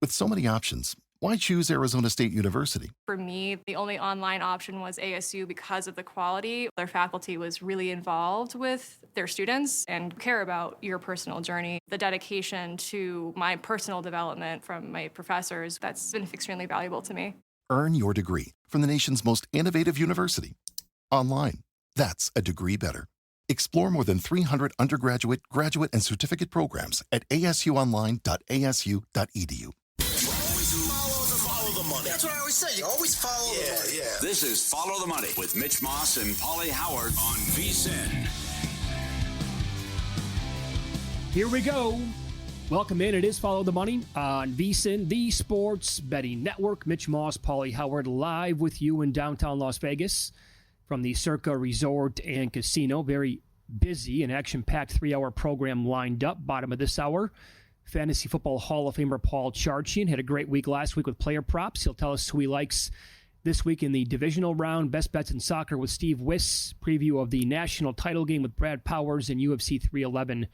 With so many options, why choose Arizona State University? For me, the only online option was ASU because of the quality. Their faculty was really involved with their students and care about your personal journey. The dedication to my personal development from my professors, that's been extremely valuable to me. Earn your degree from the nation's most innovative university. Online. That's a degree better. Explore more than 300 undergraduate, graduate, and certificate programs at asuonline.asu.edu. Follow the money. That's what I always say. You always follow the money. Yeah. This is Follow the Money with Mitch Moss and Pauly Howard on VSiN. Here we go. Welcome in. It is Follow the Money on VSiN, the Sports Betting Network. Mitch Moss, Pauly Howard, live with you in downtown Las Vegas from the Circa Resort and Casino. Very busy and action-packed 3-hour program lined up. Bottom of this hour, Fantasy Football Hall of Famer Paul Charchian had a great week last week with player props. He'll tell us who he likes this week in the Divisional Round. Best Bets in Soccer with Steve Wiss. Preview of the national title game with Brad Powers and UFC 311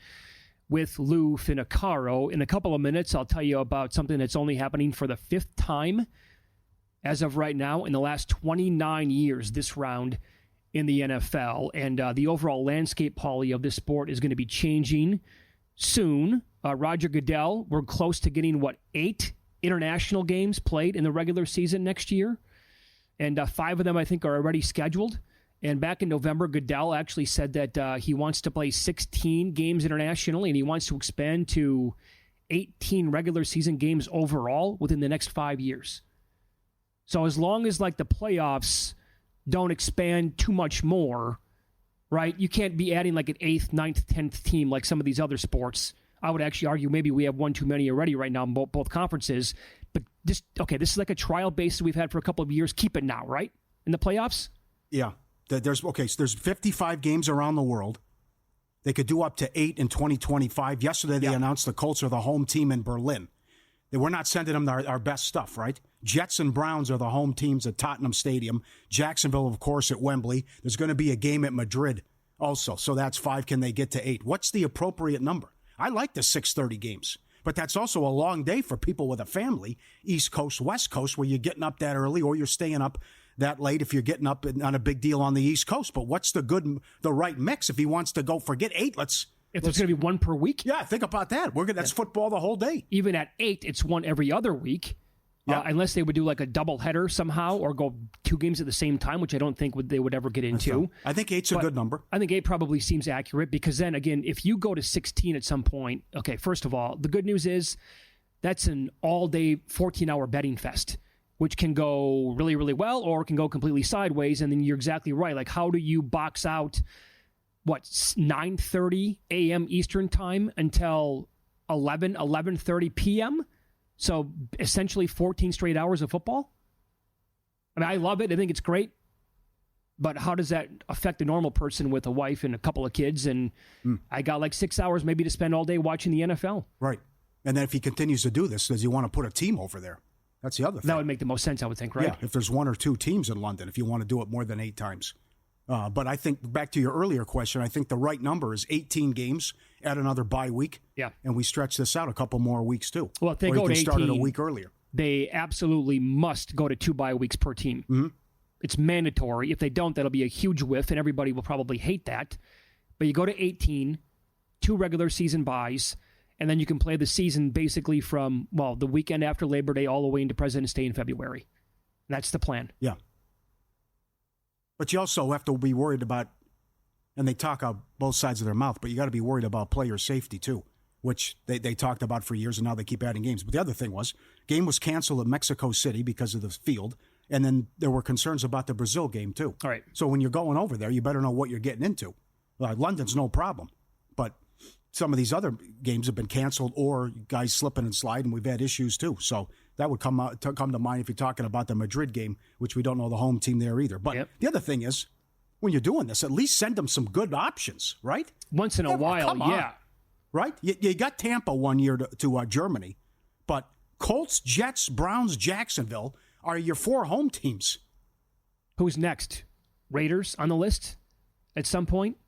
with Lou Finicaro. In a couple of minutes, I'll tell you about something that's only happening for the 5th time as of right now in the last 29 years, this round in the NFL. And the overall landscape, Pauly, of this sport is going to be changing soon. Roger Goodell, we're close to getting, 8 international games played in the regular season next year? And 5 of them, I think, are already scheduled. And back in November, Goodell actually said that he wants to play 16 games internationally, and he wants to expand to 18 regular season games overall within the next 5 years. So as long as, the playoffs don't expand too much more, right, you can't be adding, an 8th, 9th, 10th team like some of these other sports. I would actually argue maybe we have one too many already right now in both conferences. But this is like a trial base that we've had for a couple of years. Keep it now, right, in the playoffs? Yeah. So there's 55 games around the world. They could do up to 8 in 2025. Yesterday, they announced the Colts are the home team in Berlin. We're not sending them our best stuff, right? Jets and Browns are the home teams at Tottenham Stadium. Jacksonville, of course, at Wembley. There's going to be a game at Madrid also. So that's 5. Can they get to 8? What's the appropriate number? I like the 6:30 games. But that's also a long day for people with a family, East Coast, West Coast, where you're getting up that early or you're staying up that late if you're getting up on a big deal on the East Coast. But what's the right mix? If he wants to go forget 8, if there's going to be one per week? Yeah, think about that. That's football the whole day. Even at 8, it's one every other week. Yeah. Unless they would do a doubleheader somehow or go 2 games at the same time, which I don't think they would ever get into. I think 8's a good number. I think 8 probably seems accurate because then, again, if you go to 16 at some point, okay, first of all, the good news is that's an all-day 14-hour betting fest, which can go really, really well or can go completely sideways. And then you're exactly right. How do you box out, 9:30 a.m. Eastern time until 11:30 p.m.? So essentially 14 straight hours of football? I mean, I love it. I think it's great. But how does that affect a normal person with a wife and a couple of kids? And I got 6 hours maybe to spend all day watching the NFL. Right. And then if he continues to do this, does he want to put a team over there? That's the other thing. That would make the most sense, I would think, right? Yeah, if there's 1 or 2 teams in London, if you want to do it more than 8 times. But I think, back to your earlier question, I think the right number is 18 games at another bye week. Yeah. And we stretch this out a couple more weeks, too. Well, if they go to 18, start it a week earlier. They absolutely must go to 2 bye weeks per team. Mm-hmm. It's mandatory. If they don't, that'll be a huge whiff, and everybody will probably hate that. But you go to 18, 2 regular season byes, and then you can play the season basically from, the weekend after Labor Day all the way into President's Day in February. That's the plan. Yeah. But you also have to be worried about, and they talk out both sides of their mouth, but you got to be worried about player safety too, which they talked about for years, and now they keep adding games. But the other thing game was canceled at Mexico City because of the field, and then there were concerns about the Brazil game too. All right. So when you're going over there, you better know what you're getting into. London's no problem, but some of these other games have been canceled or guys slipping and sliding. We've had issues too. So that would come to mind if you're talking about the Madrid game, which we don't know the home team there either. But The other thing is, when you're doing this, at least send them some good options, right? Once in a while, yeah. Right? You got Tampa one year to Germany, but Colts, Jets, Browns, Jacksonville are your 4 home teams. Who's next? Raiders on the list at some point?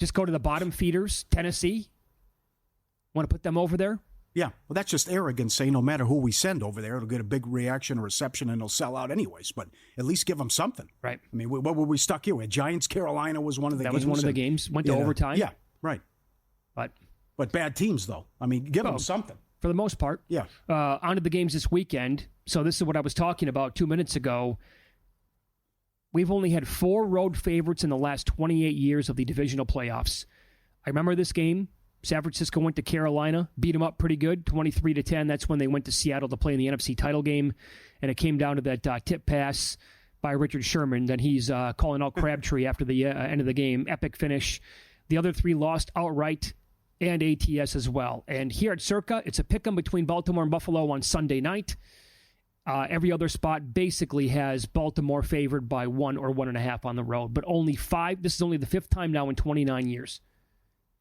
Just go to the bottom feeders, Tennessee. Want to put them over there? Yeah, well, that's just arrogance saying no matter who we send over there, it'll get a big reaction or reception and it'll sell out anyways. But at least give them something. Right. I mean, what were we stuck here with? Giants, Carolina was one of the games. That was one of the games. Went to overtime. Yeah, right. But bad teams, though. I mean, give them something. For the most part. Yeah. On to the games this weekend. So this is what I was talking about 2 minutes ago. We've only had 4 road favorites in the last 28 years of the divisional playoffs. I remember this game. San Francisco went to Carolina, beat them up pretty good, 23-10. That's when they went to Seattle to play in the NFC title game, and it came down to that tip pass by Richard Sherman. Then he's calling out Crabtree after the end of the game. Epic finish. The other 3 lost outright and ATS as well. And here at Circa, it's a pick 'em between Baltimore and Buffalo on Sunday night. Every other spot basically has Baltimore favored by 1 or 1.5 on the road, but only 5. This is only the 5th time now in 29 years.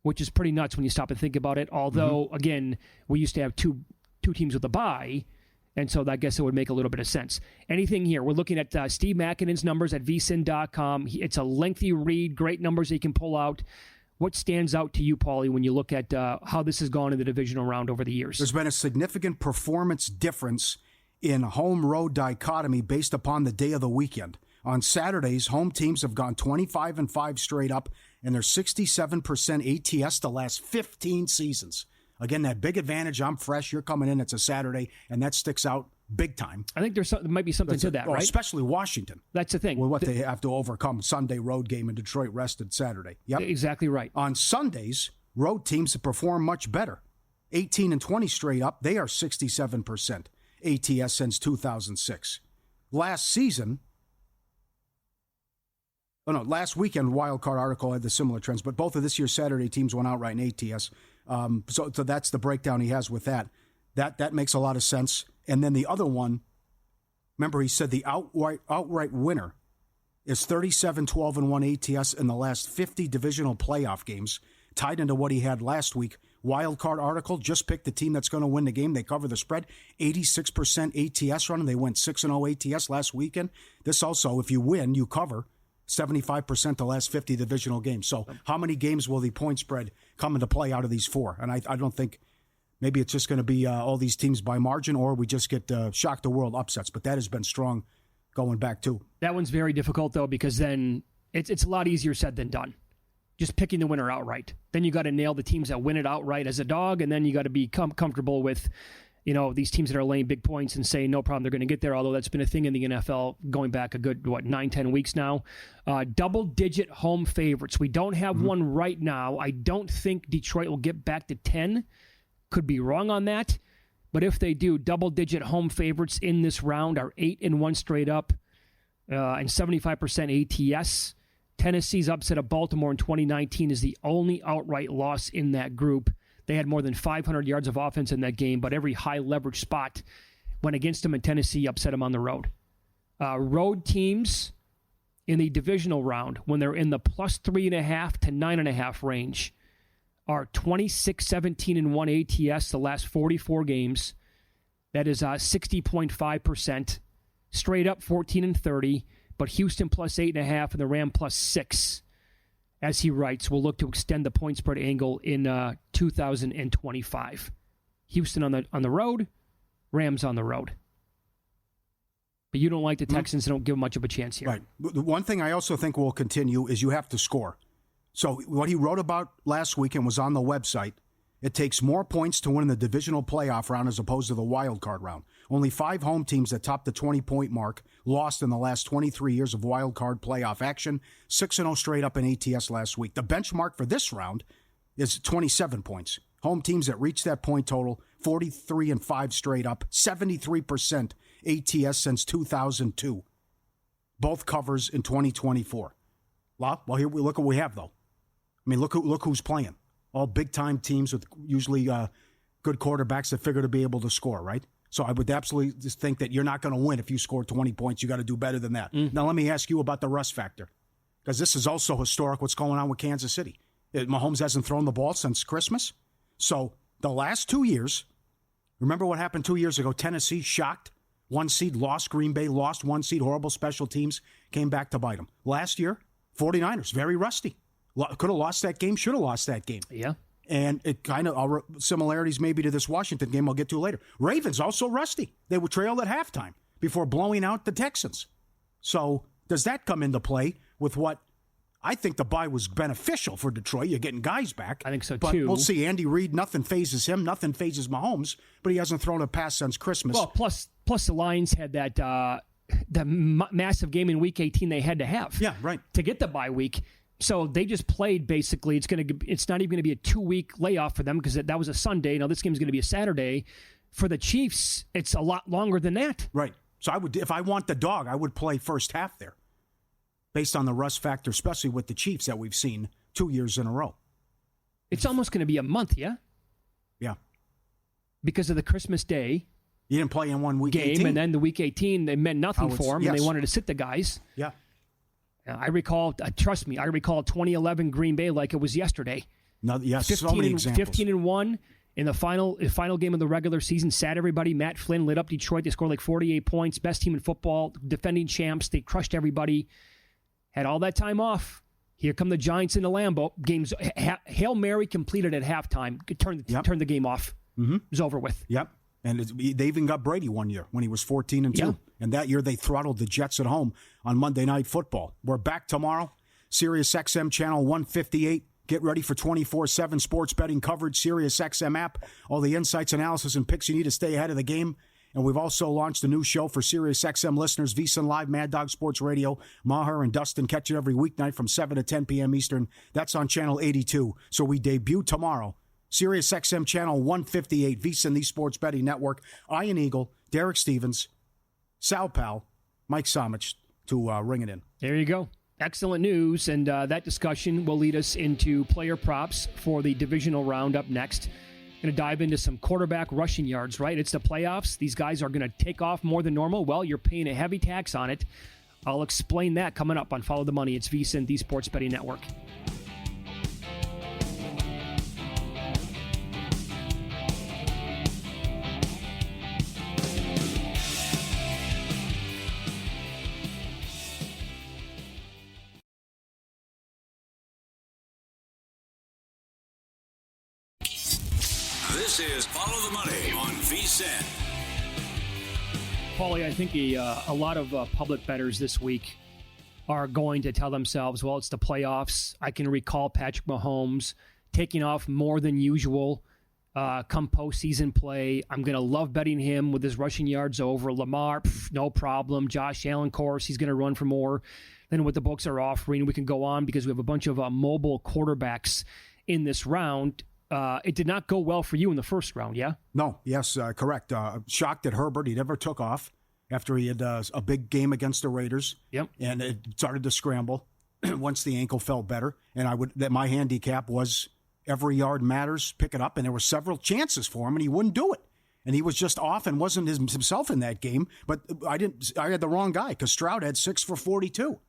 Which is pretty nuts when you stop and think about it. Although, again, we used to have two teams with a bye, and so I guess it would make a little bit of sense. Anything here? We're looking at Steve Makinen's numbers at vsin.com. It's a lengthy read, great numbers he can pull out. What stands out to you, Pauly, when you look at how this has gone in the divisional round over the years? There's been a significant performance difference in home-road dichotomy based upon the day of the weekend. On Saturdays, home teams have gone 25-5 straight up, and they're 67% ATS the last 15 seasons. Again, that big advantage. I'm fresh. You're coming in. It's a Saturday, and that sticks out big time. I think there might be something to that, right? Especially Washington. That's the thing. Well, what they have to overcome. Sunday road game in Detroit rested Saturday. Yep. Exactly right. On Sundays, road teams have performed much better. 18-20 straight up. They are 67% ATS since 2006. Last weekend, Wild Card article had the similar trends, but both of this year's Saturday teams went outright in ATS. So that's the breakdown he has with that. That makes a lot of sense. And then the other one, remember he said the outright winner is 37-12-1 ATS in the last 50 divisional playoff games, tied into what he had last week. Wild Card article, just pick the team that's going to win the game. They cover the spread. 86% ATS running. They went 6-0 ATS last weekend. This also, if you win, you cover 75% the last 50 divisional games. So how many games will the point spread come into play out of these 4? And I don't think maybe it's just going to be all these teams by margin, or we just get shock the world upsets. But that has been strong going back too. That one's very difficult, though, because then it's a lot easier said than done. Just picking the winner outright. Then you got to nail the teams that win it outright as a dog, and then you got to be comfortable with these teams that are laying big points and saying no problem, they're going to get there, although that's been a thing in the NFL going back a good, 9-10 weeks now. Double-digit home favorites. We don't have one right now. I don't think Detroit will get back to 10. Could be wrong on that. But if they do, double-digit home favorites in this round are 8-1 straight up and 75% ATS. Tennessee's upset of Baltimore in 2019 is the only outright loss in that group. They had more than 500 yards of offense in that game, but every high-leverage spot went against them, and Tennessee upset them on the road. Road teams in the divisional round, when they're in the plus 3.5 to 9.5 range, are 26-17-1 ATS the last 44 games. That is 60.5%. Straight up 14-30, but Houston plus 8.5 and the Ram plus 6. As he writes, we'll look to extend the point spread angle in 2025. Houston on the road, Rams on the road. But you don't like the Texans, don't give them much of a chance here. Right. The one thing I also think will continue is you have to score. So what he wrote about last week and was on the website, it takes more points to win the divisional playoff round as opposed to the wild card round. Only 5 home teams that topped the 20-point mark lost in the last 23 years of wild card playoff action. 6-0 straight up in ATS last week. The benchmark for this round is 27 points. Home teams that reach that point total, 43-5 straight up, 73% ATS since 2002. Both covers in 2024. Well, here we look what we have, though. I mean, look who's playing. All big-time teams with usually good quarterbacks that figure to be able to score, right? So I would absolutely just think that you're not going to win if you score 20 points. You got to do better than that. Now, let me ask you about the rust factor, because this is also historic what's going on with Kansas City. Mahomes hasn't thrown the ball since Christmas. So the last 2 years, remember what happened 2 years ago? Tennessee shocked. 1 seed lost. Green Bay lost. 1 seed, horrible special teams, came back to bite them. Last year, 49ers, very rusty. Could have lost that game, should have lost that game. Yeah. And it kind of similarities maybe to this Washington game I'll get to later. Ravens also rusty. They were trailed at halftime before blowing out the Texans. So does that come into play with what I think the bye was beneficial for Detroit? You're getting guys back. I think so, but too. We'll see. Andy Reid, nothing phases him. Nothing phases Mahomes. But he hasn't thrown a pass since Christmas. Well, plus the Lions had that massive game in Week 18 they had to have. Yeah, right. To get the bye week. So they just played basically. It's not even going to be a 2-week layoff for them because that was a Sunday. Now this game is going to be a Saturday. For the Chiefs, it's a lot longer than that. Right. So I would, if I want the dog, I would play first half there, based on the rust factor, especially with the Chiefs that we've seen 2 years in a row. It's almost going to be a month, yeah. Yeah. Because of the Christmas Day. You didn't play in one week game, 18? and then the Week 18 they meant nothing for them, and they wanted to sit the guys. Yeah. I recall, trust me, 2011 Green Bay like it was yesterday. No, yes, so many examples. 15-1 in the final game of the regular season. Sat everybody. Matt Flynn lit up Detroit. They scored like 48 points. Best team in football. Defending champs. They crushed everybody. Had all that time off. Here come the Giants in the Lambeau. Games. Hail Mary completed at halftime. Turned the game off. Mm-hmm. It was over with. Yep. And they even got Brady one year when he was 14-2. Yeah. And that year they throttled the Jets at home on Monday Night Football. We're back tomorrow. Sirius XM Channel 158. Get ready for 24/7 sports betting coverage. Sirius XM app. All the insights, analysis, and picks you need to stay ahead of the game. And we've also launched a new show for Sirius XM listeners, VSiN Live, Mad Dog Sports Radio. Maher and Dustin catch it every weeknight from 7 to 10 p.m. Eastern. That's on Channel 82. So we debut tomorrow. Sirius XM Channel 158, VSiN, the Sports Betting Network. Ian Eagle, Derek Stevens, Sal Pal, Mike Somich to ring it in. There you go. Excellent news, and that discussion will lead us into player props for the divisional round up next. Going to dive into some quarterback rushing yards, right? It's the playoffs. These guys are going to take off more than normal. Well, you're paying a heavy tax on it. I'll explain that coming up on Follow the Money. It's VSiN, the Sports Betting Network. This is Follow the Money on VSiN. Pauly, I think a lot of public bettors this week are going to tell themselves, well, it's the playoffs. I can recall Patrick Mahomes taking off more than usual come postseason play. I'm going to love betting him with his rushing yards over. Lamar, no problem. Josh Allen, of course, he's going to run for more than what the books are offering. We can go on because we have a bunch of mobile quarterbacks in this round. It did not go well for you in the first round, yeah? No, yes, correct. Shocked at Herbert. He never took off after he had a big game against the Raiders. Yep. And it started to scramble once the ankle felt better. And my handicap was every yard matters, pick it up. And there were several chances for him, and he wouldn't do it. And he was just off and wasn't himself in that game. But I had the wrong guy because Stroud had 6 for 42.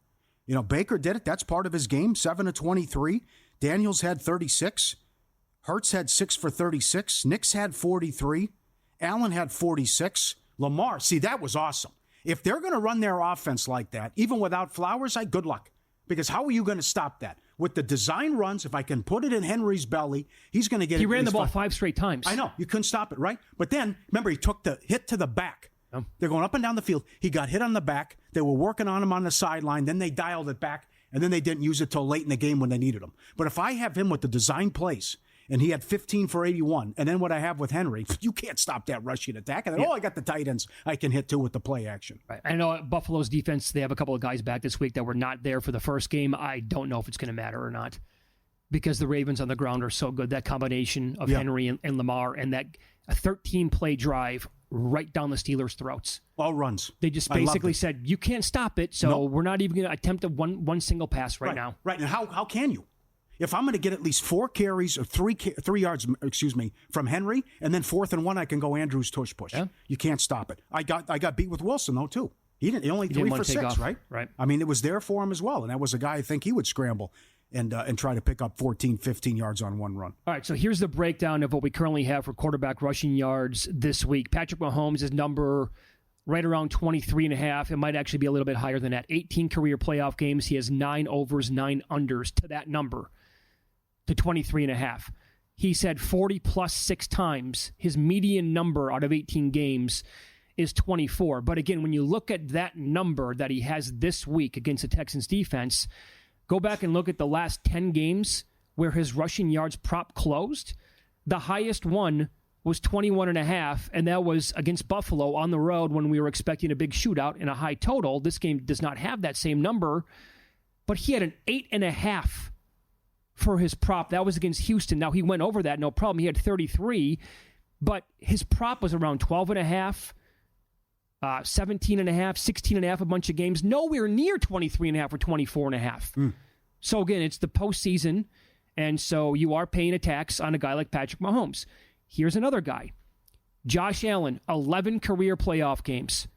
You know, Baker did it. That's part of his game, 7 of 23. Daniels had 36. Hurts had 6 for 36. Nix had 43. Allen had 46. Lamar, see, that was awesome. If they're going to run their offense like that, even without Flowers, good luck. Because how are you going to stop that? With the design runs, if I can put it in Henry's belly, he's going to get it. He ran the ball 5 straight times. I know. You couldn't stop it, right? But then, remember, he took the hit to the back. They're going up and down the field. He got hit on the back. They were working on him on the sideline. Then they dialed it back. And then they didn't use it till late in the game when they needed him. But if I have him with the design plays, and he had 15 for 81. And then what I have with Henry, you can't stop that rushing attack. And then, I got the tight ends I can hit too with the play action. Right. I know Buffalo's defense, they have a couple of guys back this week that were not there for the first game. I don't know if it's going to matter or not because the Ravens on the ground are so good. That combination of Henry and Lamar and that a 13-play drive right down the Steelers' throats. All runs. They just basically said, you can't stop it, so we're not even going to attempt one single pass right now. Right. And how can you? If I'm going to get at least 4 carries or 3 yards, from Henry, and then 4th and 1, I can go Andrews tush push. Yeah. You can't stop it. I got beat with Wilson though too. He only 3 for 6, right? Right. I mean, it was there for him as well, and that was a guy I think he would scramble and try to pick up 14, 15 yards on one run. All right, so here's the breakdown of what we currently have for quarterback rushing yards this week. Patrick Mahomes is number right around 23.5. It might actually be a little bit higher than that. 18 career playoff games. He has 9 overs, 9 unders to that number. To 23.5. He's had 40 plus 6 times. His median number out of 18 games is 24. But again, when you look at that number that he has this week against the Texans defense, go back and look at the last 10 games where his rushing yards prop closed. The highest one was 21.5, and that was against Buffalo on the road when we were expecting a big shootout and a high total. This game does not have that same number, but he had an 8.5 for his prop. That was against Houston. Now, he went over that, no problem. He had 33, but his prop was around 12.5, 17.5, 16.5 a bunch of games. Nowhere near 23.5 or 24.5. So, again, it's the postseason, and so you are paying a tax on a guy like Patrick Mahomes. Here's another guy. Josh Allen, 11 career playoff games.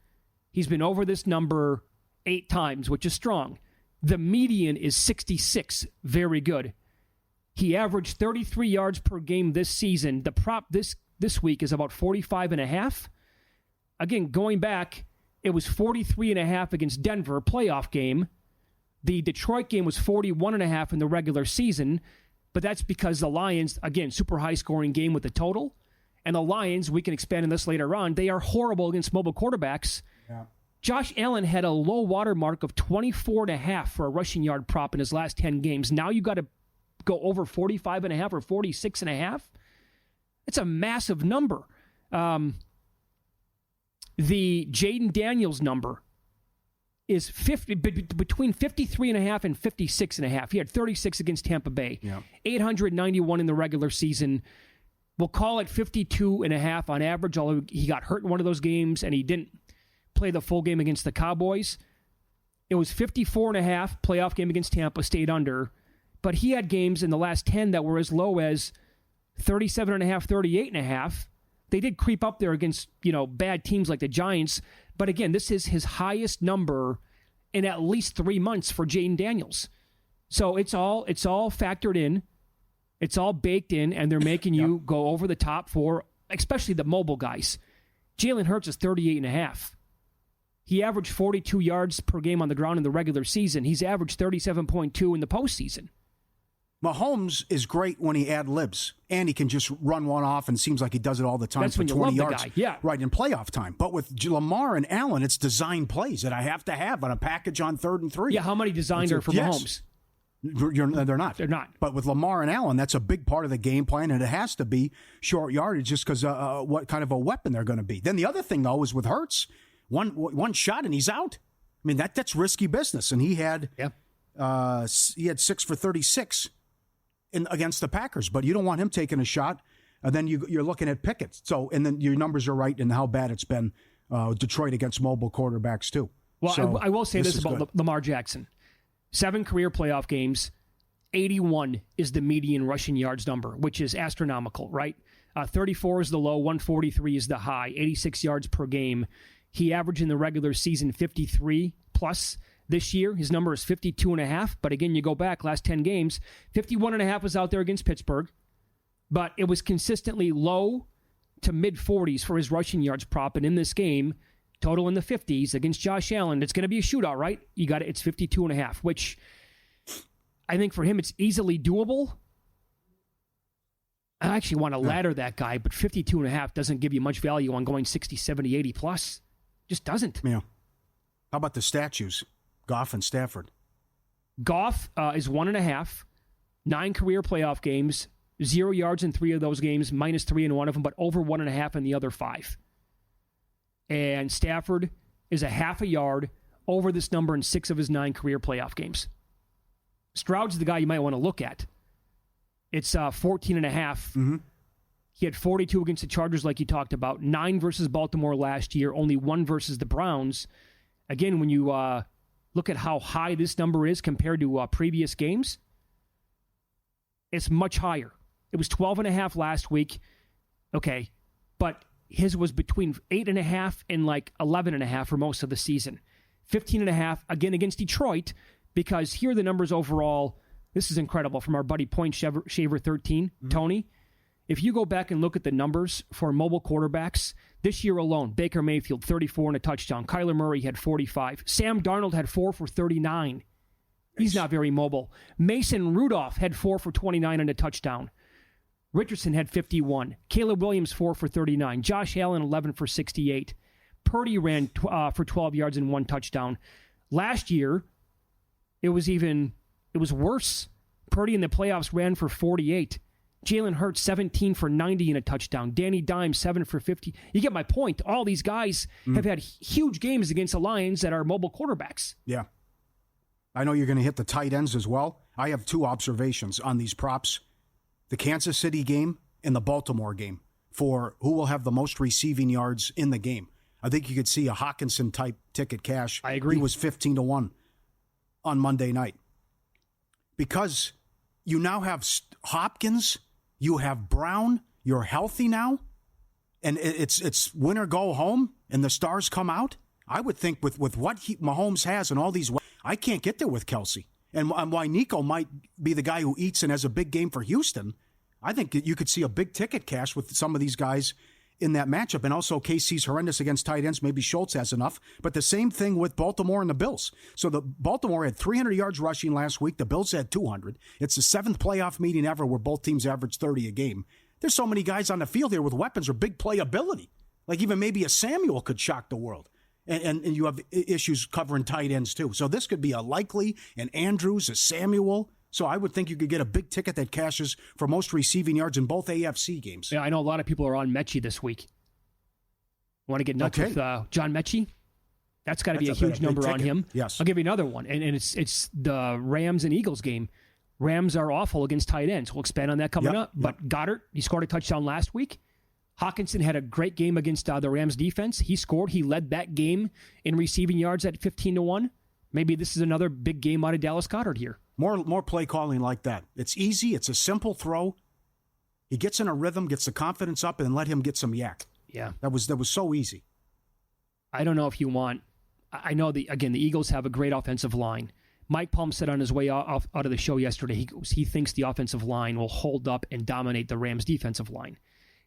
He's been over this number 8 times, which is strong. The median is 66. Very good. He averaged 33 yards per game this season. The prop this week is about 45.5. Again, going back, it was 43.5 against Denver, playoff game. The Detroit game was 41.5 in the regular season, but that's because the Lions, again, super high-scoring game with the total. And the Lions, we can expand on this later on, they are horrible against mobile quarterbacks. Yeah. Josh Allen had a low water mark of 24.5 for a rushing yard prop in his last 10 games. Now you got to go over 45.5 or 46.5. It's a massive number. The Jaden Daniels number is between 53.5 and 56.5. He had 36 against Tampa Bay. Yeah. 891 in the regular season. We'll call it 52.5 on average, although he got hurt in one of those games and he didn't play the full game against the Cowboys. It was 54.5, playoff game against Tampa, stayed under. But he had games in the last 10 that were as low as 37.5, 38.5. They did creep up there against, bad teams like the Giants. But again, this is his highest number in at least 3 months for Jaden Daniels. So it's all factored in. It's all baked in, and they're making you go over the top for, especially the mobile guys. Jalen Hurts is 38.5. He averaged 42 yards per game on the ground in the regular season. He's averaged 37.2 in the postseason. Mahomes is great when he ad-libs, and he can just run one off, and it seems like he does it all the time. That's for when you 20 love yards. The guy. Yeah. Right, in playoff time. But with Lamar and Allen, it's design plays that I have to have on a package on 3rd and 3. Yeah, how many designed are for Mahomes? They're not. They're not. But with Lamar and Allen, that's a big part of the game plan, and it has to be short yardage just because what kind of a weapon they're going to be. Then the other thing, though, is with Hurts, one shot and he's out. I mean, that's risky business, and he had 6 for 36 against the Packers, but you don't want him taking a shot, and then you're looking at Pickett. So, and then your numbers are right in how bad it's been Detroit against mobile quarterbacks too. Well, so, I will say this about Lamar Jackson. 7 career playoff games, 81 is the median rushing yards number, which is astronomical, right? 34 is the low, 143 is the high, 86 yards per game. He averaged in the regular season 53 plus. This year, his number is 52.5. But again, you go back, last 10 games, 51.5 was out there against Pittsburgh. But it was consistently low to mid-40s for his rushing yards prop. And in this game, total in the 50s against Josh Allen. It's going to be a shootout, right? It's 52.5, which I think for him, it's easily doable. I actually want to ladder that guy, but 52.5 doesn't give you much value on going 60, 70, 80 plus. Just doesn't. Yeah. How about the statues? Goff and Stafford. Goff is 1.5, 9 career playoff games, 0 yards in 3 of those games, -3 in one of them, but over 1.5 in the other 5. And Stafford is a half a yard over this number in 6 of his 9 career playoff games. Stroud's the guy you might want to look at. It's 14.5. Mm-hmm. He had 42 against the Chargers, like you talked about, 9 versus Baltimore last year, only 1 versus the Browns. Again, when you look at how high this number is compared to previous games, it's much higher. It was 12.5 last week. Okay, but his was between 8.5 and 11.5 for most of the season. 15.5, again, against Detroit, because here are the numbers overall. This is incredible from our buddy Point Shaver 13, Tony. If you go back and look at the numbers for mobile quarterbacks, this year alone, Baker Mayfield, 34 and a touchdown. Kyler Murray had 45. Sam Darnold had 4 for 39. He's not very mobile. Mason Rudolph had 4 for 29 and a touchdown. Richardson had 51. Caleb Williams, 4 for 39. Josh Allen, 11 for 68. Purdy ran for 12 yards and 1 touchdown. Last year, it was worse. Purdy in the playoffs ran for 48. Jalen Hurts, 17 for 90 and a touchdown. Danny Dimes, 7 for 50. You get my point. All these guys have had huge games against the Lions that are mobile quarterbacks. Yeah. I know you're going to hit the tight ends as well. I have 2 observations on these props. The Kansas City game and the Baltimore game for who will have the most receiving yards in the game. I think you could see a Hawkinson-type ticket cash. I agree. He was 15-1 on Monday night. Because you now have Hopkins, you have Brown, you're healthy now, and it's win or go home, and the stars come out. I would think with what Mahomes has and all these, I can't get there with Kelsey. And why Nico might be the guy who eats and has a big game for Houston, I think you could see a big ticket cash with some of these guys in that matchup. And also KC's horrendous against tight ends. Maybe Schultz has enough. But the same thing with Baltimore and the Bills. So the Baltimore had 300 yards rushing last week. The Bills had 200. It's the 7th playoff meeting ever where both teams average 30 a game. There's so many guys on the field here with weapons or big playability. Like even maybe a Samuel could shock the world. And you have issues covering tight ends too. So this could be a Likely, an Andrews, a Samuel. So I would think you could get a big ticket that cashes for most receiving yards in both AFC games. Yeah, I know a lot of people are on Mechie this week. Want to get nuts with John Mechie? That's got to be a huge number on him. Yes. I'll give you another one, and it's the Rams and Eagles game. Rams are awful against tight ends. We'll expand on that coming up. But Goddard, he scored a touchdown last week. Hawkinson had a great game against the Rams defense. He scored. He led that game in receiving yards at 15-1. Maybe this is another big game out of Dallas Goedert here. More play calling like that. It's easy. It's a simple throw. He gets in a rhythm, gets the confidence up, and let him get some yak. Yeah. That was so easy. I don't know if you want... I know, the Eagles have a great offensive line. Mike Palm said on his way out of the show yesterday, he thinks the offensive line will hold up and dominate the Rams' defensive line.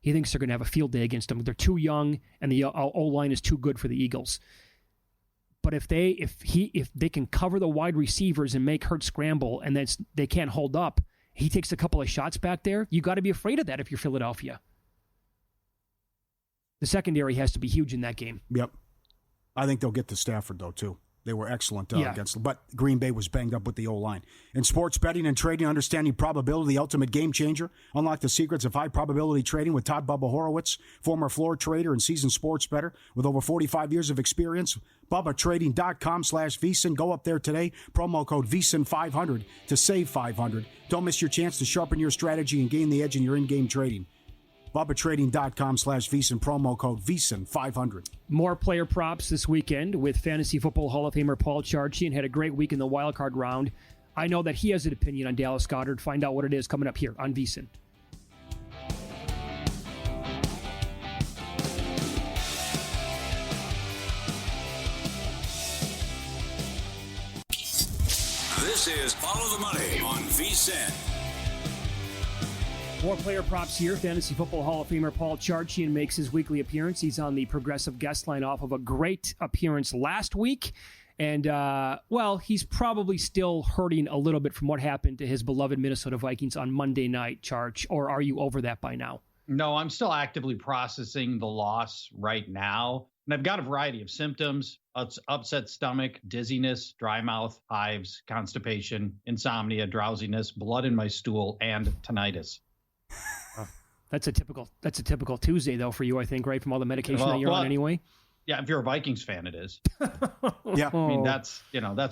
He thinks they're going to have a field day against them. They're too young, and the O-line is too good for the Eagles. But if they can cover the wide receivers and make Hurts scramble, and then they can't hold up, he takes a couple of shots back there. You got to be afraid of that if you're Philadelphia. The secondary has to be huge in that game. Yep, I think they'll get to Stafford though too. They were excellent against them, but Green Bay was banged up with the O-line. In sports betting and trading, understanding probability, the ultimate game changer. Unlock the secrets of high-probability trading with Todd Bubba Horowitz, former floor trader and seasoned sports bettor with over 45 years of experience. BubbaTrading.com/VSiN. Go up there today. Promo code VSiN500 to save $500. Don't miss your chance to sharpen your strategy and gain the edge in your in-game trading. BubbaTrading.com/VSiN, promo code VSiN500. More player props this weekend with Fantasy Football Hall of Famer Paul Charchian. Had a great week in the wildcard round. I know that he has an opinion on Dallas Goedert. Find out what it is coming up here on VSiN. This is Follow the Money on VSiN. More player props here. Fantasy Football Hall of Famer Paul Charchian makes his weekly appearance. He's on the Progressive Guest line off of a great appearance last week. And, he's probably still hurting a little bit from what happened to his beloved Minnesota Vikings on Monday night, Charch. Or are you over that by now? No, I'm still actively processing the loss right now. And I've got a variety of symptoms: upset stomach, dizziness, dry mouth, hives, constipation, insomnia, drowsiness, blood in my stool, and tinnitus. That's a typical Tuesday though for you, I think, right? From all the medication that you're on anyway. Yeah, if you're a Vikings fan, it is. Yeah, I mean that's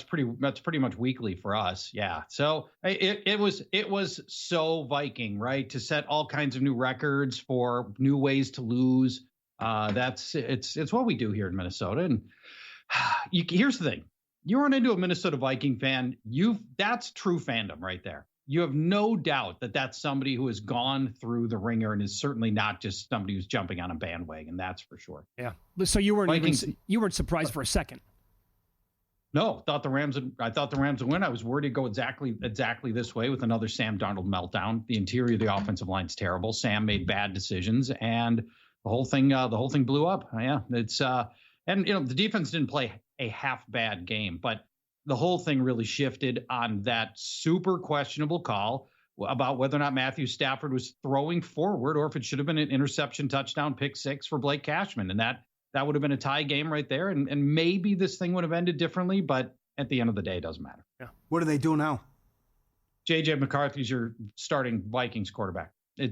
pretty much weekly for us. Yeah, so it was so Viking, right? To set all kinds of new records for new ways to lose. It's what we do here in Minnesota. And here's the thing: you run into a Minnesota Viking fan, that's true fandom right there. You have no doubt that that's somebody who has gone through the ringer and is certainly not just somebody who's jumping on a bandwagon. That's for sure. Yeah. So you weren't surprised for a second. No, I thought the Rams would win. I was worried to go exactly this way with another Sam Darnold meltdown. The interior of the offensive line's terrible. Sam made bad decisions, and the whole thing blew up. Yeah, it's and the defense didn't play a half bad game, but the whole thing really shifted on that super questionable call about whether or not Matthew Stafford was throwing forward or if it should have been an interception, touchdown, pick six for Blake Cashman. And that would have been a tie game right there. And maybe this thing would have ended differently, but at the end of the day, it doesn't matter. Yeah. What do they do now? J.J. McCarthy's your starting Vikings quarterback. I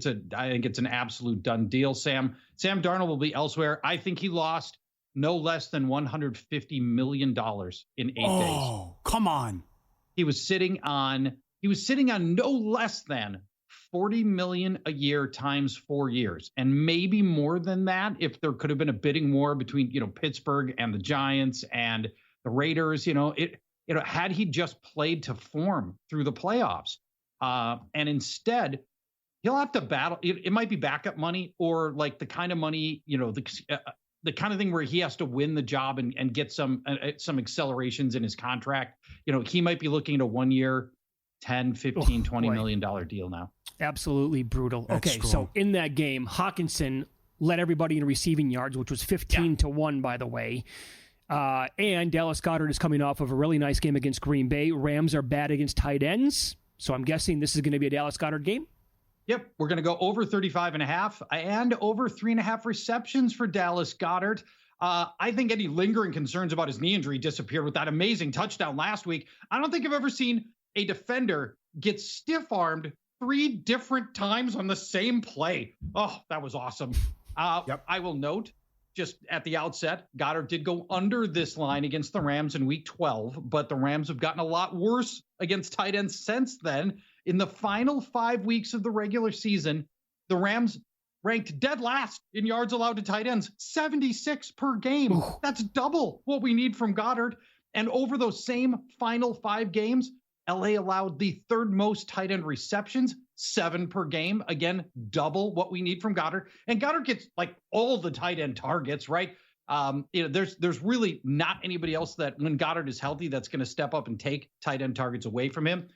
think it's an absolute done deal. Sam Darnold will be elsewhere. I think he lost no less than $150 million in 8 days. Oh, come on. He was sitting on no less than $40 million a year times 4 years, and maybe more than that if there could have been a bidding war between Pittsburgh and the Giants and the Raiders. Had he just played to form through the playoffs, and instead he'll have to battle. It might be backup money or like the kind of money, the kind of thing where he has to win the job and get some accelerations in his contract. He might be looking at a 1 year, 10, 15, $20 million deal now. Absolutely brutal. That's okay, strong. so in that game, Hawkinson led everybody in receiving yards, which was 15-1, by the way. And Dallas Goedert is coming off of a really nice game against Green Bay. Rams are bad against tight ends, so I'm guessing this is going to be a Dallas Goedert game. Yep, we're going to go over 35.5 and over 3.5 receptions for Dallas Goedert. I think any lingering concerns about his knee injury disappeared with that amazing touchdown last week. I don't think I've ever seen a defender get stiff-armed 3 different times on the same play. Oh, that was awesome. I will note, just at the outset, Goddard did go under this line against the Rams in week 12, but the Rams have gotten a lot worse against tight ends since then. In the final 5 weeks of the regular season, the Rams ranked dead last in yards allowed to tight ends, 76 per game. Ooh. That's double what we need from Goddard. And over those same final 5 games, LA allowed the 3rd most tight end receptions, 7 per game. Again, double what we need from Goddard. And Goddard gets like all the tight end targets, right? There's really not anybody else that when Goddard is healthy that's going to step up and take tight end targets away from him.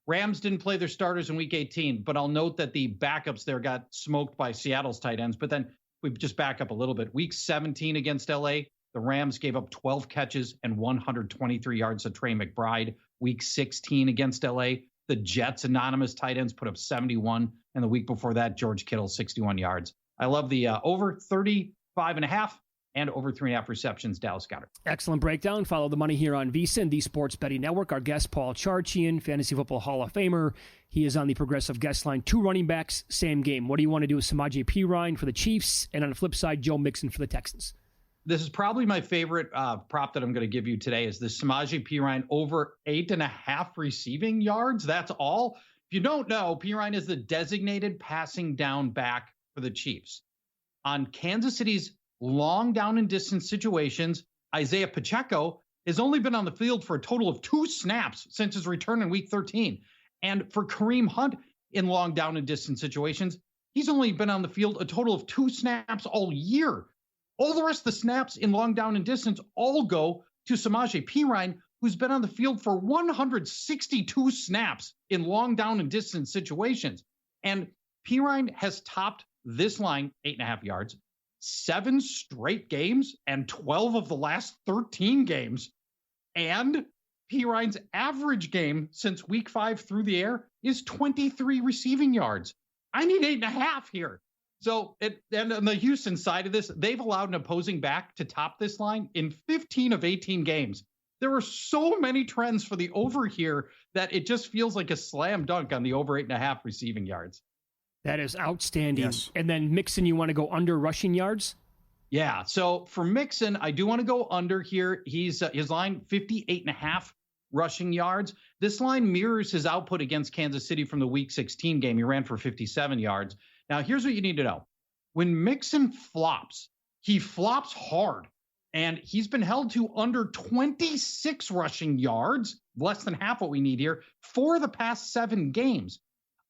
Rams didn't play their starters in week 18, but I'll note that the backups there got smoked by Seattle's tight ends. But then we just back up a little bit. Week 17 against LA, the Rams gave up 12 catches and 123 yards to Trey McBride. Week 16 against LA, the Jets' anonymous tight ends put up 71. And the week before that, George Kittle, 61 yards. I love the over 35.5 and over 3.5 receptions, Dallas Goedert. Excellent breakdown. Follow the money here on VSiN, the Sports Betting Network. Our guest, Paul Charchian, Fantasy Football Hall of Famer. He is on the Progressive Guest Line. 2 running backs, same game. What do you want to do with Samaje Perine for the Chiefs? And on the flip side, Joe Mixon for the Texans. This is probably my favorite prop that I'm going to give you today is the Samaje Perine over 8.5 receiving yards. That's all. If you don't know, Perine is the designated passing down back for the Chiefs. On Kansas City's long down and distance situations, Isaiah Pacheco has only been on the field for a total of 2 snaps since his return in week 13. And for Kareem Hunt in long down and distance situations, he's only been on the field a total of 2 snaps all year. All the rest of the snaps in long down and distance all go to Samaje Perine, who's been on the field for 162 snaps in long down and distance situations. And Perine has topped this line 8.5 yards, 7 straight games and 12 of the last 13 games. And Perine's average game since week 5 through the air is 23 receiving yards. I need 8.5 here. So, and on the Houston side of this, they've allowed an opposing back to top this line in 15 of 18 games. There are so many trends for the over here that it just feels like a slam dunk on the over 8.5 receiving yards. That is outstanding. Yes. And then Mixon, you want to go under rushing yards? Yeah. So for Mixon, I do want to go under here. He's his line 58.5 rushing yards. This line mirrors his output against Kansas City from the week 16 game. He ran for 57 yards. Now, here's what you need to know. When Mixon flops, he flops hard. And he's been held to under 26 rushing yards, less than half what we need here, for the past 7 games.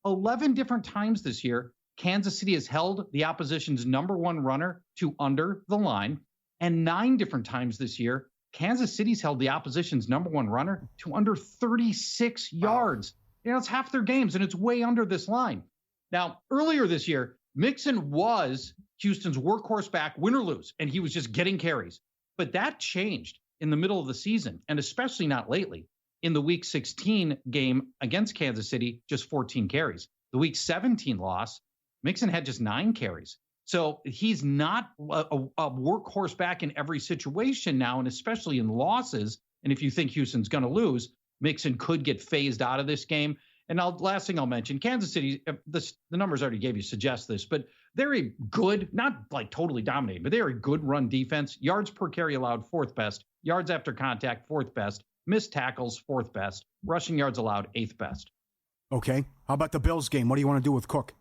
11 different times this year, Kansas City has held the opposition's number 1 runner to under the line. And 9 different times this year, Kansas City's held the opposition's number 1 runner to under 36 yards. You know, it's half their games, and it's way under this line. Now, earlier this year, Mixon was Houston's workhorse back, win or lose, and he was just getting carries. But that changed in the middle of the season, and especially not lately. In the week 16 game against Kansas City, just 14 carries. The Week 17 loss, Mixon had just 9 carries. So he's not a workhorse back in every situation now, and especially in losses. And if you think Houston's going to lose, Mixon could get phased out of this game. And last thing I'll mention, Kansas City, the numbers I already gave you suggest this, but they're a good, not like totally dominating, but they're a good run defense. Yards per carry allowed, 4th best. Yards after contact, 4th best. Missed tackles, 4th best. Rushing yards allowed, 8th best. Okay. How about the Bills game? What do you want to do with Cook?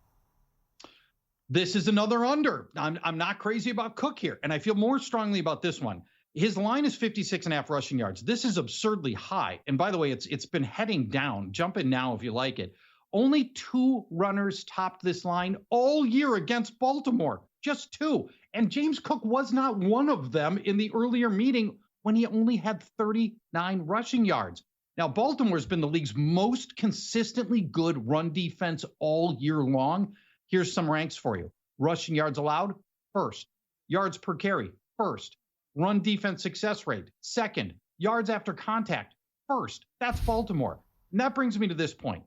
This is another under. I'm not crazy about Cook here, and I feel more strongly about this one. His line is 56.5 rushing yards. This is absurdly high. And by the way, it's been heading down. Jump in now if you like it. Only 2 runners topped this line all year against Baltimore. Just 2. And James Cook was not one of them in the earlier meeting when he only had 39 rushing yards. Now, Baltimore's been the league's most consistently good run defense all year long. Here's some ranks for you. Rushing yards allowed, 1st. Yards per carry, 1st. Run defense success rate, 2nd. Yards after contact, 1st. That's Baltimore. And that brings me to this point.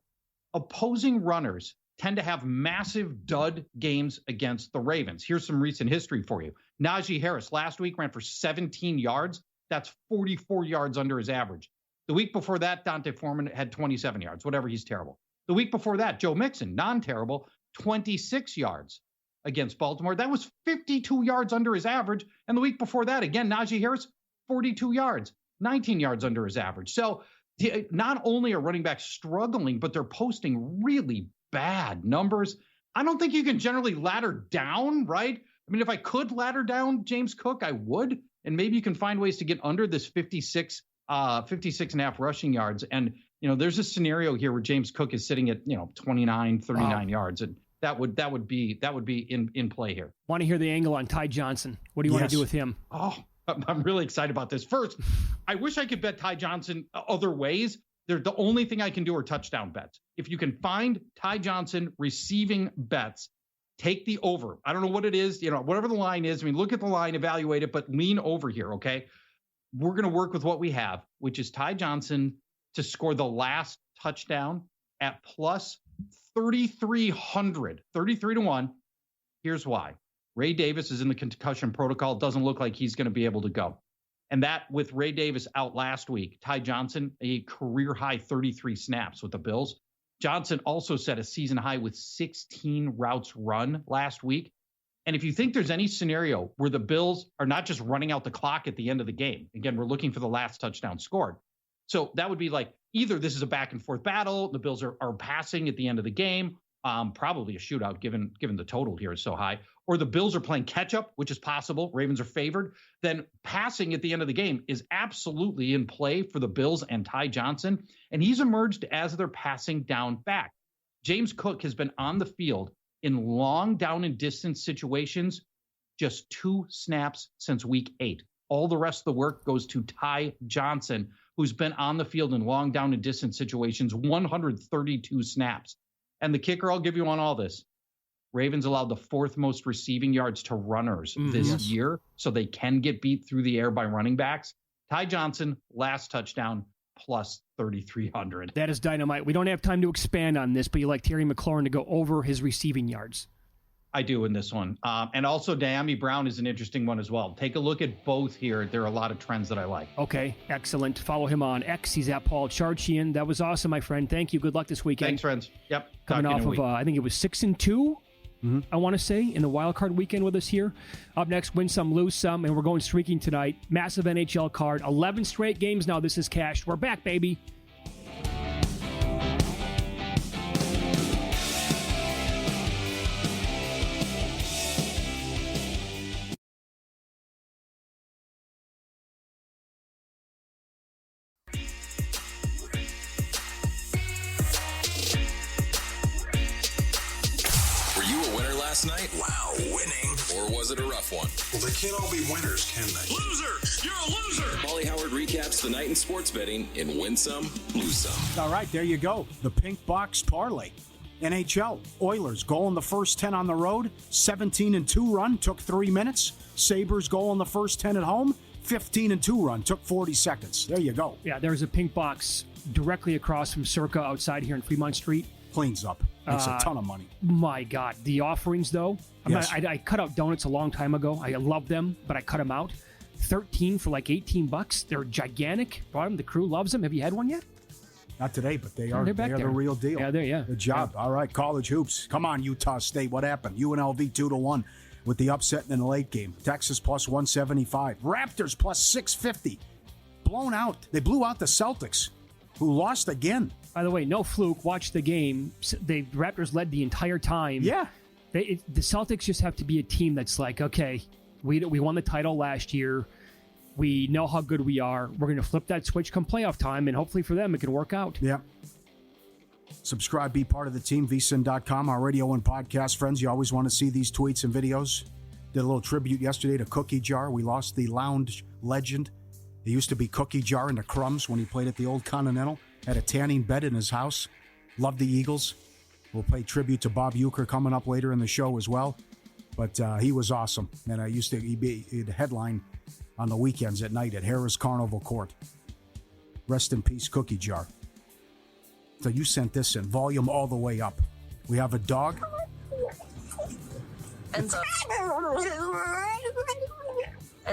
Opposing runners tend to have massive dud games against the Ravens. Here's some recent history for you. Najee Harris last week ran for 17 yards. That's 44 yards under his average. The week before that, Dante Foreman had 27 yards, whatever, he's terrible. The week before that, Joe Mixon, non-terrible, 26 yards against Baltimore. That was 52 yards under his average. And the week before that, again, Najee Harris, 42 yards, 19 yards under his average. So not only are running backs struggling, but they're posting really bad numbers. I don't think you can generally ladder down, right? I mean, if I could ladder down James Cook, I would. And maybe you can find ways to get under this 56.5 rushing yards. And, there's a scenario here where James Cook is sitting at, 29, 39 yards. And that would be in play here. Want to hear the angle on Ty Johnson. What do you want to do with him? Oh, I'm really excited about this. First, I wish I could bet Ty Johnson other ways. The only thing I can do are touchdown bets. If you can find Ty Johnson receiving bets, take the over. I don't know what it is, whatever the line is. I mean, look at the line, evaluate it, but lean over here, okay? We're going to work with what we have, which is Ty Johnson to score the last touchdown at plus 3,300, 33-1. Here's why. Ray Davis is in the concussion protocol. It doesn't look like he's going to be able to go. And that, with Ray Davis out last week, Ty Johnson, a career-high 33 snaps with the Bills. Johnson also set a season high with 16 routes run last week. And if you think there's any scenario where the Bills are not just running out the clock at the end of the game, again, we're looking for the last touchdown scored. So that would be like either this is a back and forth battle, the Bills are passing at the end of the game, probably a shootout given the total here is so high, or the Bills are playing catch up, which is possible. Ravens are favored. Then passing at the end of the game is absolutely in play for the Bills and Ty Johnson. And he's emerged as their passing down back. James Cook has been on the field in long down and distance situations, just 2 snaps since week 8. All the rest of the work goes to Ty Johnson, who's been on the field in long down and distance situations, 132 snaps. And the kicker, I'll give you on all this. Ravens allowed the 4th most receiving yards to runners this year, so they can get beat through the air by running backs. Ty Johnson, last touchdown, plus 3,300. That is dynamite. We don't have time to expand on this, but you like Terry McLaurin to go over his receiving yards. I do in this one. And also Diami Brown is an interesting one as well. Take a look at both here. There are a lot of trends that I like. Okay, excellent. Follow him on X. He's at Paul Charchian. That was awesome, my friend. Thank you. Good luck this weekend. Thanks, friends. Yep. Coming off of, I think it was 6-2, I want to say, in the wild card weekend with us here. Up next, win some, lose some, and we're going streaking tonight. Massive NHL card. 11 straight games now. This is cashed. We're back, baby. Night? Wow, winning. Or was it a rough one? Well, they can't all be winners, can they? Loser! You're a loser! Pauly Howard recaps the night in sports betting in Win Some, Lose Some. All right, there you go. The Pink Box Parlay. NHL. Oilers goal in the first 10 on the road. 17-2 run. Took 3 minutes. Sabres goal in the first 10 at home. 15-2 run. Took 40 seconds. There you go. Yeah, there's a Pink Box directly across from Circa outside here in Fremont Street. Cleans up. Makes a ton of money. My God. The offerings, though. Yes. I cut out donuts a long time ago. I love them, but I cut them out. 13 for like $18. They're gigantic. Brought them. The crew loves them. Have you had one yet? Not today, but they are back the there. real deal. Yeah. Good job. Yeah. All right, college hoops. Come on, Utah State. What happened? UNLV 2-1 with the upset in the late game. Texas plus 175. Raptors plus 650. Blown out. They blew out the Celtics, who lost again. By the way, no fluke. Watch the game. The Raptors led the entire time. Yeah. The Celtics just have to be a team that's like, okay, we won the title last year. We know how good we are. We're going to flip that switch come playoff time, and hopefully for them it can work out. Yeah. Subscribe, be part of the team, vsin.com, our radio and podcast friends. You always want to see these tweets and videos. Did a little tribute yesterday to Cookie Jar. We lost the lounge legend. It used to be Cookie Jar and the Crumbs when he played at the Old Continental. Had a tanning bed in his house. Loved the Eagles. We'll play tribute to Bob Uecker coming up later in the show as well. But he was awesome. And he'd headline on the weekends at night at Harrah's Carnival Court. Rest in peace, Cookie Jar. So you sent this in, volume all the way up. We have a dog. And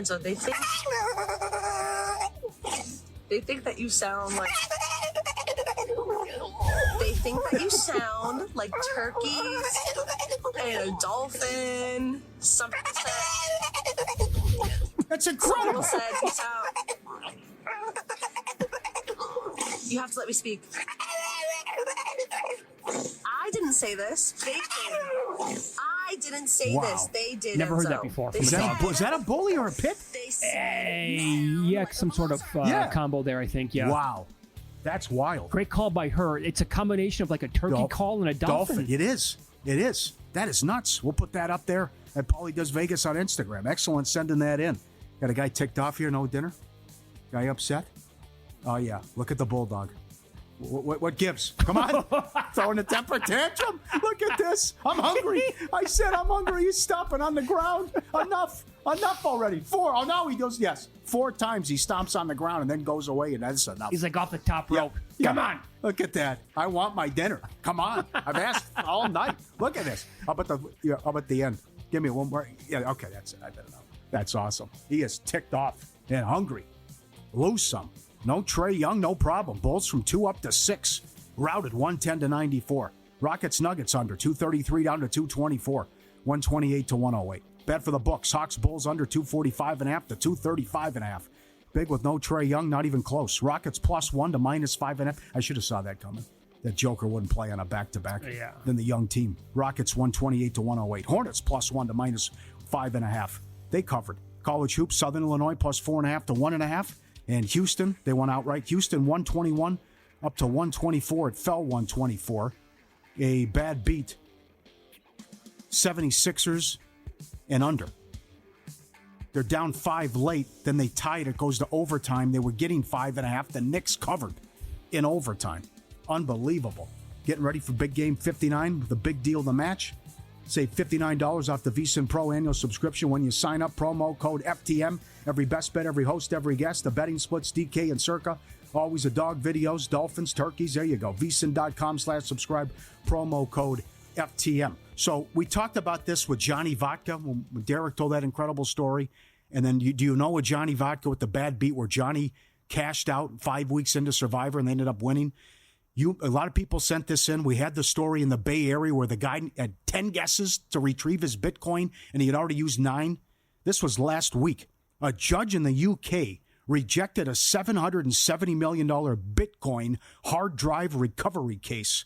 so they think that you sound like turkeys and a dolphin. Something said. That's incredible. Said you sound. You have to let me speak. I didn't say this. They did. I didn't say this. They did. Never heard that before. Is that a bully or a pit? Yeah, some sort of combo there, I think. Yeah. Wow. That's wild. Great call by her. It's a combination of like a turkey call and a dolphin. It is. That is nuts. We'll put that up there at Pauly Does Vegas on Instagram. Excellent sending that in. Got a guy ticked off here, no dinner? Guy upset? Oh, yeah. Look at the bulldog. What gives? Come on. Throwing a temper tantrum. Look at this. I'm hungry. I said I'm hungry. He's stomping on the ground. Enough already. 4. Oh, no, he goes, yes. 4 times he stomps on the ground and then goes away, and that's enough. He's like off the top rope. Yeah. Come on. Look at that. I want my dinner. Come on. I've asked all night. Look at this. How about the end? Give me one more. Yeah, okay, that's it. I better know. That's awesome. He is ticked off and hungry. Lose some. No Trae Young, no problem. Bulls from 2 up to 6. Routed 110-94. Rockets Nuggets under 233 down to 224. 128-108. Bet for the books. Hawks Bulls under 245.5 to 235.5. Big with no Trae Young, not even close. Rockets +1 to -5.5. I should have saw that coming. That Joker wouldn't play on a back-to-back. Yeah. Then the young team. Rockets 128-108. Hornets +1 to -5.5. They covered. College hoops, Southern Illinois +4.5 to 1.5. And Houston, they won outright. Houston 121 up to 124. It fell 124. A bad beat. 76ers and under. They're down 5 late. Then they tied. It goes to overtime. They were getting 5.5. The Knicks covered in overtime. Unbelievable. Getting ready for big game 59, the big deal of the match. Save $59 off the VSiN Pro annual subscription when you sign up. Promo code FTM. Every best bet, every host, every guest. The betting splits, DK and Circa. Always a dog videos, dolphins, turkeys. There you go. VSiN.com/subscribe. Promo code FTM. So we talked about this with Johnny Vodka when Derek told that incredible story. And then do you know with Johnny Vodka with the bad beat where Johnny cashed out 5 weeks into Survivor and they ended up winning? A lot of people sent this in. We had the story in the Bay Area where the guy had 10 guesses to retrieve his Bitcoin, and he had already used 9. This was last week. A judge in the UK rejected a $770 million Bitcoin hard drive recovery case.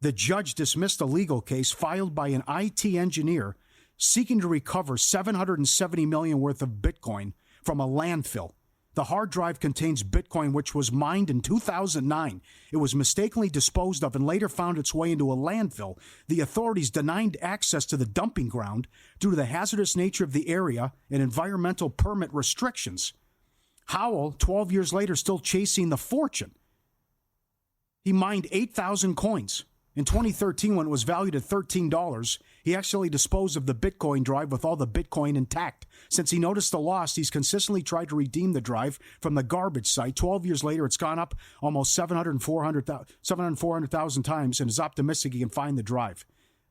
The judge dismissed a legal case filed by an IT engineer seeking to recover $770 million worth of Bitcoin from a landfill. The hard drive contains Bitcoin, which was mined in 2009. It was mistakenly disposed of and later found its way into a landfill. The authorities denied access to the dumping ground due to the hazardous nature of the area and environmental permit restrictions. Howell, 12 years later, still chasing the fortune. He mined 8,000 coins In 2013, when it was valued at $13, he actually disposed of the Bitcoin drive with all the Bitcoin intact. Since he noticed the loss, he's consistently tried to redeem the drive from the garbage site. 12 years later, it's gone up almost 400,000 times and is optimistic he can find the drive.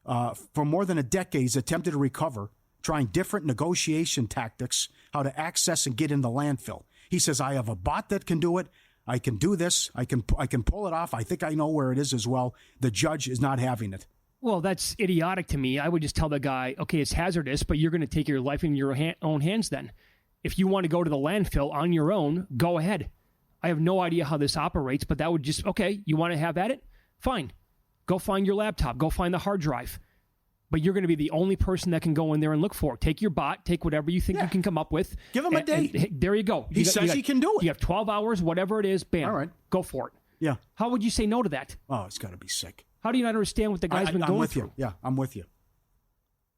For more than a decade, he's attempted to recover, trying different negotiation tactics, how to access and get in the landfill. He says, I have a bot that can do it. I can do this. I can pull it off. I think I know where it is as well. The judge is not having it. Well, that's idiotic to me. I would just tell the guy, okay, it's hazardous, but you're going to take your life in your own hands then. If you want to go to the landfill on your own, go ahead. I have no idea how this operates, but that would just, okay, you want to have at it? Fine. Go find your laptop. Go find the hard drive. But you're going to be the only person that can go in there and look for it. Take your bot, take whatever you think you can come up with. Give him a day. And there you go. He says he can do it. You have 12 hours, whatever it is, bam. All right. Go for it. Yeah. How would you say no to that? Oh, it's got to be sick. How do you not understand what the guy's been going I'm with through? you. Yeah, I'm with you.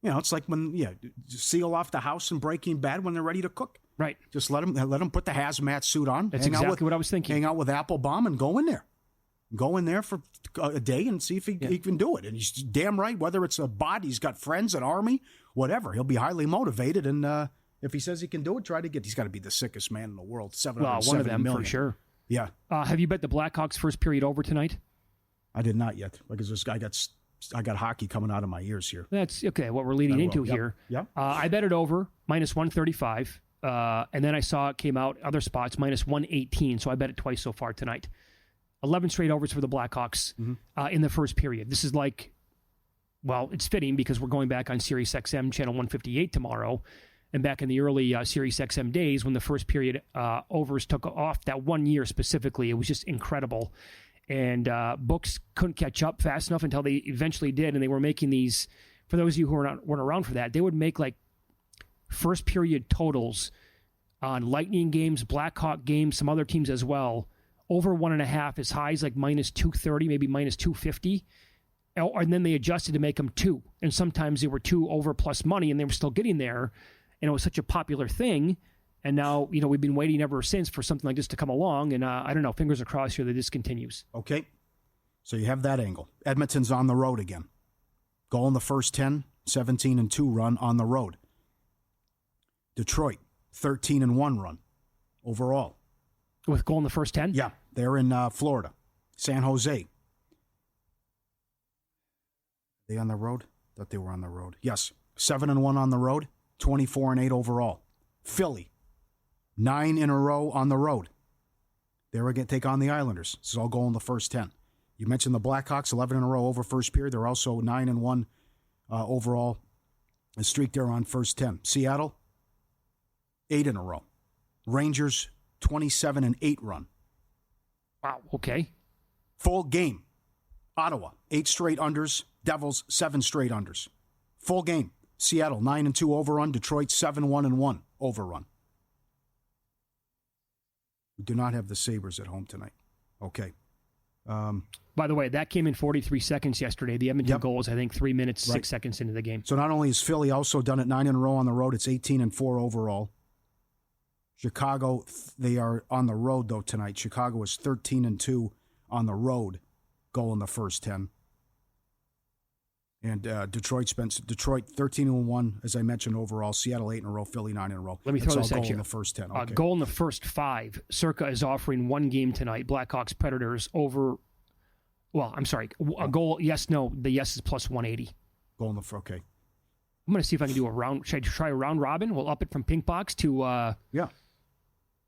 You know, it's like when, seal off the house in Breaking Bad when they're ready to cook. Right. Just let them put the hazmat suit on. That's exactly what I was thinking. Hang out with Applebaum and go in there. Go in there for a day and see if he can do it. And he's damn right, whether it's a bot, he's got friends, an army, whatever. He'll be highly motivated. And if he says he can do it, he's got to be the sickest man in the world. 770 one of them million. for sure. Yeah. Have you bet the Blackhawks first period over tonight? I did not yet because I got hockey coming out of my ears here. That's okay. What we're leading into here. Yeah. I bet it over minus 135. And then I saw it came out other spots minus 118. So I bet it twice so far tonight. 11 straight overs for the Blackhawks in the first period. This is like, well, it's fitting because we're going back on Sirius XM channel 158 tomorrow. And back in the early Sirius XM days when the first period overs took off, that 1 year specifically, it was just incredible. And books couldn't catch up fast enough until they eventually did. And they were making these, for those of you who weren't around for that, they would make like first period totals on Lightning games, Blackhawk games, some other teams as well. Over 1.5, as high as like minus 230, maybe minus 250. And then they adjusted to make them 2. And sometimes they were 2 over plus money, and they were still getting there. And it was such a popular thing. And now, we've been waiting ever since for something like this to come along. And I don't know, fingers are crossed here that this continues. Okay. So you have that angle. Edmonton's on the road again. Goal in the first 10, 17-2 run on the road. Detroit, 13-1 run overall. With goal in the first 10? Yeah, they're in Florida. San Jose. They on the road? Thought they were on the road. Yes, 7-1 on the road, 24-8 overall. Philly, 9 in a row on the road. They're going to take on the Islanders. This is all goal in the first 10. You mentioned the Blackhawks, 11 in a row over first period. They're also 9-1 overall. A streak there on first 10. Seattle, 8 in a row. Rangers, 27-8 run. Wow, okay. Full game. Ottawa, 8 straight unders. Devils, 7 straight unders. Full game. Seattle, 9-2 overrun. Detroit, 7-1-1 overrun. We do not have the Sabres at home tonight. Okay. By the way, that came in 43 seconds yesterday. The Edmonton goal was, I think, 3 minutes, 6 seconds into the game. So not only is Philly also done it 9 in a row on the road, it's 18-4 overall. Chicago, they are on the road, though, tonight. Chicago is 13-2 on the road, goal in the first 10. And Detroit 13-1, as I mentioned, overall. Seattle 8 in a row, Philly 9 in a row. Let me throw this at you. Goal in the first 10. Okay. Goal in the first 5. Circa is offering one game tonight. Blackhawks Predators over, well, I'm sorry, a goal, yes, no. The yes is plus 180. Goal in the, okay. I'm going to see if I can do a round, should I try a round robin? We'll up it from Pink Box to, I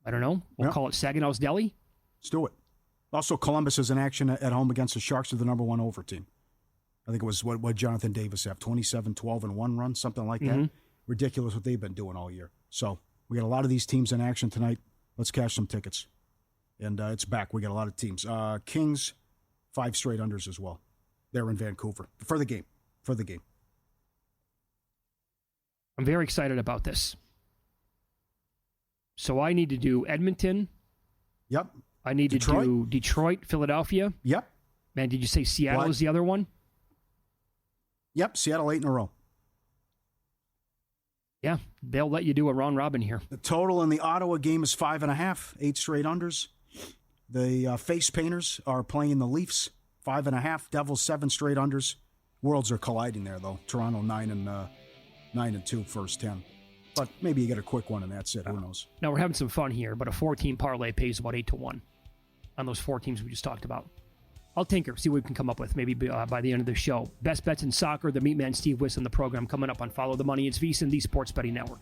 don't know. We'll call it Saginow's Deli. Let's do it. Also, Columbus is in action at home against the Sharks of the number 1 over team. I think it was what Jonathan Davis have, 27-12-1 run, something like that. Ridiculous what they've been doing all year. So we got a lot of these teams in action tonight. Let's cash some tickets. And it's back. We got a lot of teams. Kings, 5 straight unders as well. They're in Vancouver for the game. I'm very excited about this. So I need to do Edmonton. Yep. I need to do Detroit, Philadelphia. Yep. Man, did you say Seattle is the other one? Yep, Seattle 8 in a row. Yeah, they'll let you do a round robin here. The total in the Ottawa game is 5.5, 8 straight unders. The face painters are playing the Leafs, 5.5. Devils 7 straight unders. Worlds are colliding there, though. Toronto 9-2 first 10. But maybe you get a quick one and that's it. Who knows? Now, we're having some fun here, but a 4-team parlay pays about 8-1 on those 4 teams we just talked about. I'll tinker, see what we can come up with maybe by the end of the show. Best bets in soccer, the Meat Man Steve Wiss in the program coming up on Follow the Money. It's VSiN, the Sports Betting Network.